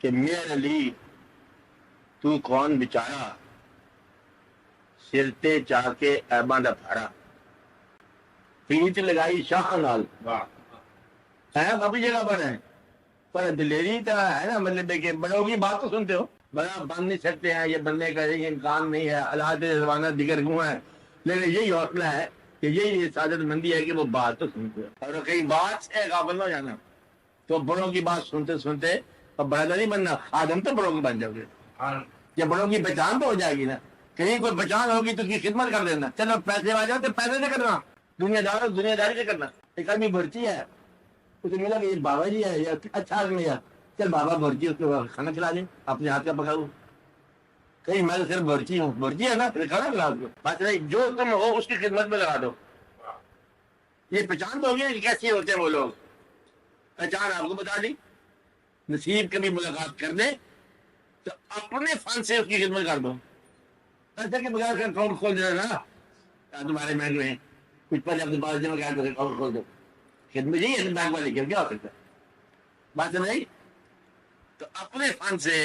کہ میرے علی تو کون بچارا سرتے چاہ کے ایباں دا پھاڑا پیٹ لگائی شاہ نال ہے کافی جگہ پر ہے پر دلیری تو ہے نا، مطلب کہ بڑوں کی بات تو سنتے ہو، بڑا بن نہیں سکتے ہیں، یہ بننے کا یہ امکان نہیں ہے، اللہ زمانہ دیگر کیوں ہے، لیکن یہی حوصلہ ہے کہ یہی سعادت مندی ہے کہ وہ بات تو سنتے ہو، اور کئی بات سے غافل نہ ہو جانا، تو بڑوں کی بات سنتے سنتے اب بڑا نہیں بننا، آدم تو بڑوں کی بن جاؤ گے، جب بڑوں کی پہچان تو ہو جائے گی نا، کہیں کوئی پہچان ہوگی تو اس کی خدمت کر دینا، چلو پیسے آ جاؤ تو پیسے سے کرنا، دنیا داری سے کرنا۔ ایک آدمی بھرتی ہے، اسے ملا کہ یہ بابا جی ہے، یہ اچھا آدمی ہے، چل بابا بھرتی اس کو کھانا کھلا دیں، اپنے ہاتھ کا پکاؤ، کہیں میں تو صرف بھرتی ہوں، بھرتی ہے نا کھانا کھلا دو، بات نہیں، جو تم ہو اس کی خدمت میں لگا دو۔ یہ پہچان تو ہوگی کہ کیسے ہوتے ہیں وہ لوگ، پہچان آپ کو بتا دی، نصیب کبھی ملاقات کر دے تو اپنے فن سے اس کی خدمت کر دو، ایسا کہ بغیر کا اکاؤنٹ کھول دینا نا، تمہارے بینک میں کچھ پہلے اپنے پاس جمع کر دو، اکاؤنٹ کھول دو، خدمت یہی ہے بینک والے کی، کیا ہو سکتا ہے، بات نہیں، تو اپنے فن سے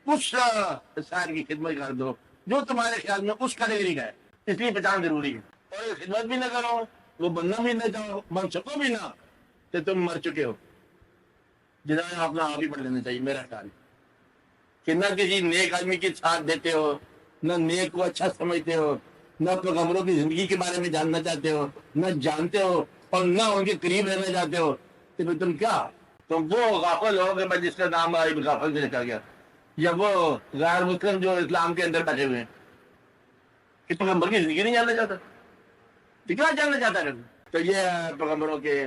اس شاعر کی خدمت کر دو جو تمہارے خیال میں اس کیٹیگری کا ہے، اس لیے پہچان ضروری ہے، اور خدمت بھی نہ کرو، وہ بننا بھی نہ چاہو، بن سکو بھی نہ، تو تم مر چکے ہو، جنہیں اپنا آپ ہی پڑھ لینا چاہیے میرا خیال کہ نہ کسی نیک آدمی کے ساتھ دیتے ہو، نہ نیک کو اچھا سمجھتے ہو، نہ پیغمبروں کی زندگی کے بارے میں جاننا چاہتے ہو، نہ جانتے ہو اور نہ ان کے قریب رہنا چاہتے ہو، تو پھر تم کیا، تم وہ غافل ہو کہ جس کا نام غافل سے رکھا گیا، یا وہ غیر مسلم جو اسلام کے اندر بیٹھے ہوئے ہیں کہ پیغمبر کی زندگی نہیں جاننا چاہتا، تو کیا جاننا چاہتا ہے، تو یہ پیغمبروں کے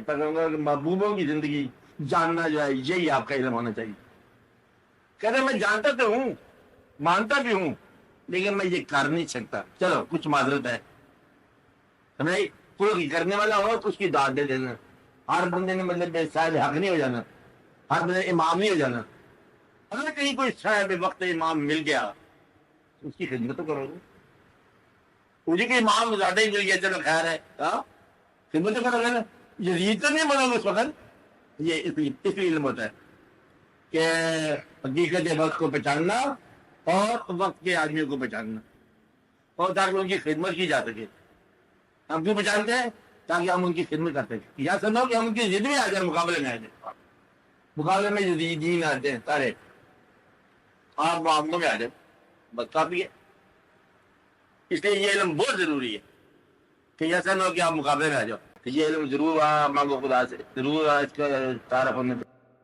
محبوبوں کی زندگی جاننا جو ہے یہی آپ کا علم ہونا چاہیے۔ کہتے میں جانتا تو ہوں، مانتا بھی ہوں، لیکن میں یہ کر نہیں سکتا، چلو کچھ معذرت ہے، سمجھ، کوئی کرنے والا ہو تو اس کی داد دے دینا، ہر بندے نے مطلب صاحب حق نہیں ہو جانا، ہر بندے امام نہیں ہو جانا، اگر کہیں کوئی صاحب وقت امام مل گیا تو اس کی خدمت تو کرو گے، مجھے کہ امام زیادہ ہی مل گیا چلو خیر ہے، خدمت تو کرو گے نا، یزید تو نہیں بنو گے اس وقت، یہ اس لیے علم ہوتا ہے کہ حقیقت وقت کو پہچاننا اور وقت کے آدمیوں کو پہچاننا، اور تاکہ ان کی خدمت کی جا سکے۔ ہم کیوں پہچانتے ہیں؟ تاکہ ہم ان کی خدمت کر سکیں، یا سمجھو کہ ہم ان کی ضد میں آ جائیں، مقابلے میں آ جائیں، مقابلے میں جدید آتے ہیں سارے، آپ معاملوں میں آ جائیں، بس کافی ہے۔ اس لیے یہ علم بہت ضروری ہے کہ ایسا نہ ہو کہ آپ مقابلے میں آ جاؤ، کہ یہ علم ضرور مانگو خدا سے، ضرور اس کا تعارف ہونے